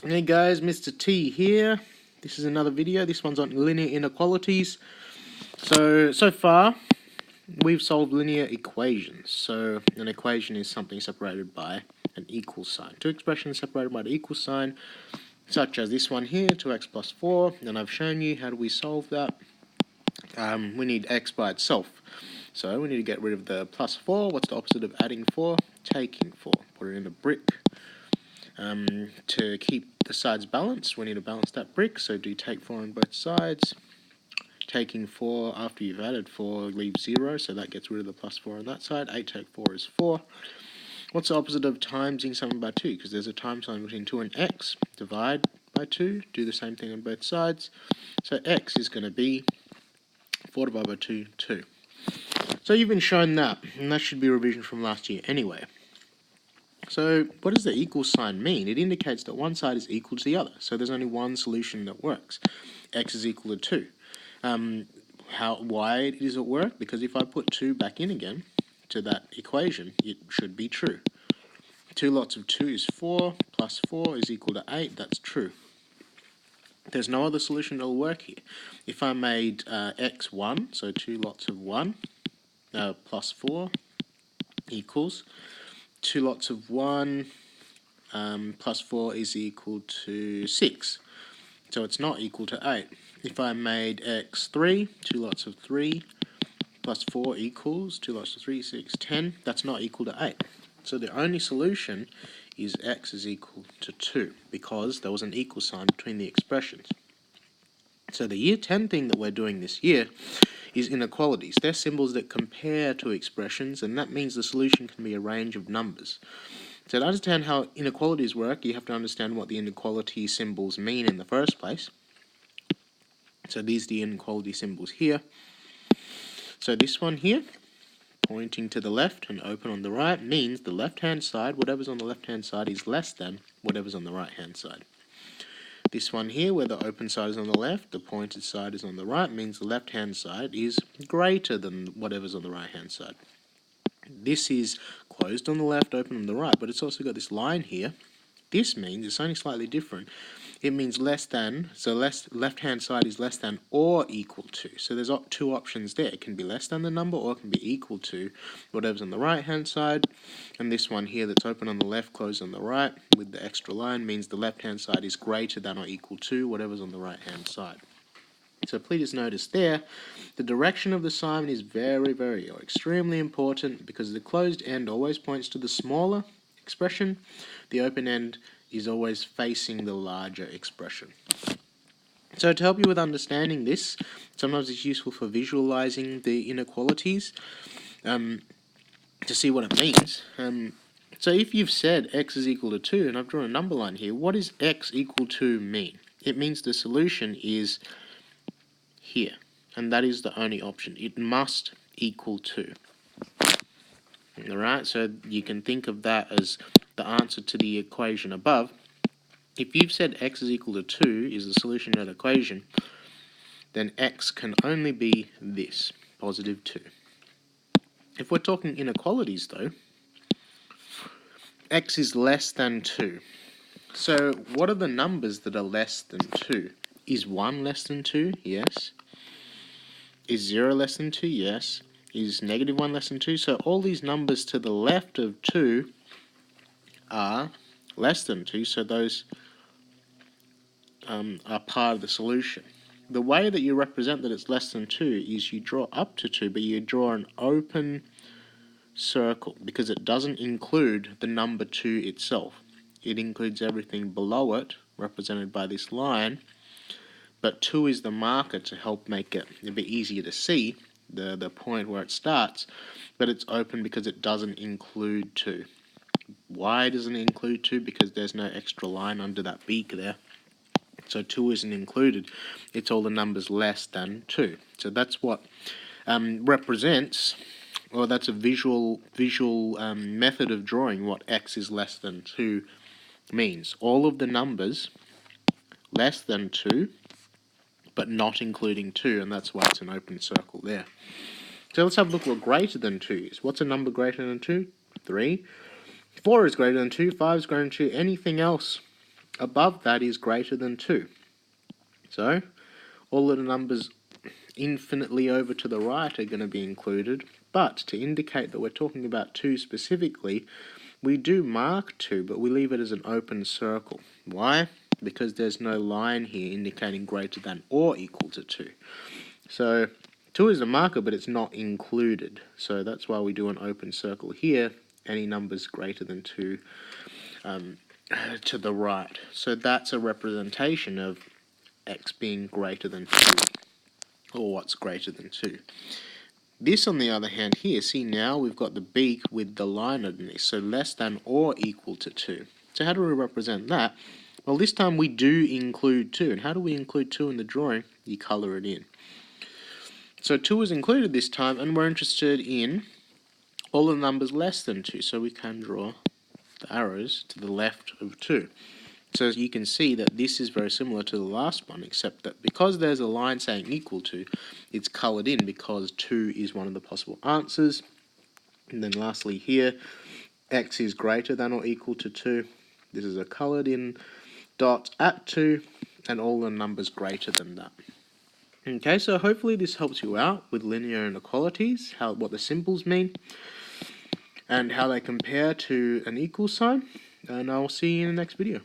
Hey guys, Mr. T here. This is another video. This one's on linear inequalities. So far, we've solved linear equations. So an equation is something separated by an equal sign. Two expressions separated by the equal sign, such as this one here, 2x plus 4. And I've shown you how do we solve that. We need x by itself. So we need to get rid of the plus 4. What's the opposite of adding 4? Taking 4. Put it in a brick. To keep the sides balanced, we need to balance that brick, so do take 4 on both sides. Taking 4 after you've added 4 leaves 0, so that gets rid of the plus 4 on that side. 8 take 4 is 4. What's the opposite of timesing something by 2? Because there's a time sign between 2 and x. Divide by 2, do the same thing on both sides. So x is going to be 4 divided by 2, 2. So you've been shown that, and that should be a revision from last year anyway. So what does the equal sign mean? It indicates that one side is equal to the other. So there's only one solution that works. X is equal to 2. Why does it work? Because if I put 2 back in again to that equation, it should be true. 2 lots of 2 is 4, plus 4 is equal to 8. That's true. There's no other solution that will work here. If I made x 1, so 2 lots of 1, plus 4 equals 2 lots of 1 plus 4 is equal to 6. So it's not equal to 8. If I made x 3, 2 lots of 3 plus 4 equals 2 lots of 3, 6, 10. That's not equal to 8. So the only solution is x is equal to 2 because there was an equal sign between the expressions. So the year 10 thing that we're doing this year is inequalities. They're symbols that compare two expressions, and that means the solution can be a range of numbers. So to understand how inequalities work, you have to understand what the inequality symbols mean in the first place. So these are the inequality symbols here. So this one here, pointing to the left and open on the right, means the left-hand side, whatever's on the left-hand side, is less than whatever's on the right-hand side. This one here, where the open side is on the left, the pointed side is on the right, means the left-hand side is greater than whatever's on the right-hand side. This is closed on the left, open on the right, but it's also got this line here. This means it's only slightly different. It means less than, so left-hand side is less than or equal to. So there's two options there. It can be less than the number or it can be equal to whatever's on the right-hand side. And this one here that's open on the left, closed on the right, with the extra line, means the left-hand side is greater than or equal to whatever's on the right-hand side. So please notice there, the direction of the sign is very, very or extremely important because the closed end always points to the smaller expression. The open end is always facing the larger expression. So to help you with understanding this, sometimes it's useful for visualizing the inequalities to see what it means. So if you've said x is equal to 2, and I've drawn a number line here, what does x equal to mean? It means the solution is here, and that is the only option. It must equal 2. Alright, so you can think of that as the answer to the equation above. If you've said x is equal to 2 is the solution to that equation, then x can only be this, positive 2. If we're talking inequalities though, x is less than 2. So what are the numbers that are less than 2? Is 1 less than 2? Yes. Is 0 less than 2? Yes. Is negative 1 less than 2? So all these numbers to the left of 2 are less than 2, so those are part of the solution. The way that you represent that it's less than 2 is you draw up to 2, but you draw an open circle because it doesn't include the number 2 itself. It includes everything below it, represented by this line, but 2 is the marker to help make it a bit easier to see the point where it starts, but it's open because it doesn't include 2. Why doesn't it include 2? Because there's no extra line under that beak there. So 2 isn't included. It's all the numbers less than 2. So that's what represents, or that's a visual method of drawing what x is less than 2 means. All of the numbers less than 2, but not including 2, and that's why it's an open circle there. So let's have a look what greater than 2 is. What's a number greater than 2? 3. 4 is greater than 2, 5 is greater than 2, anything else above that is greater than 2. So all of the numbers infinitely over to the right are going to be included, but to indicate that we're talking about 2 specifically, we do mark 2, but we leave it as an open circle. Why? Because there's no line here indicating greater than or equal to 2. So 2 is a marker, but it's not included. So that's why we do an open circle here. Any numbers greater than 2 to the right. So that's a representation of x being greater than 2, or what's greater than 2. This, on the other hand, here, see now we've got the beak with the line underneath, so less than or equal to 2. So how do we represent that? Well, this time we do include 2. And how do we include 2 in the drawing? You colour it in. So 2 is included this time, and we're interested in all the numbers less than 2. So we can draw the arrows to the left of 2. So as you can see that this is very similar to the last one, except that because there's a line saying equal to, it's coloured in because 2 is one of the possible answers. And then lastly here, x is greater than or equal to 2. This is a coloured in dot at 2, and all the numbers greater than that. Okay, so hopefully this helps you out with linear inequalities, what the symbols mean, and how they compare to an equal sign. And I'll see you in the next video.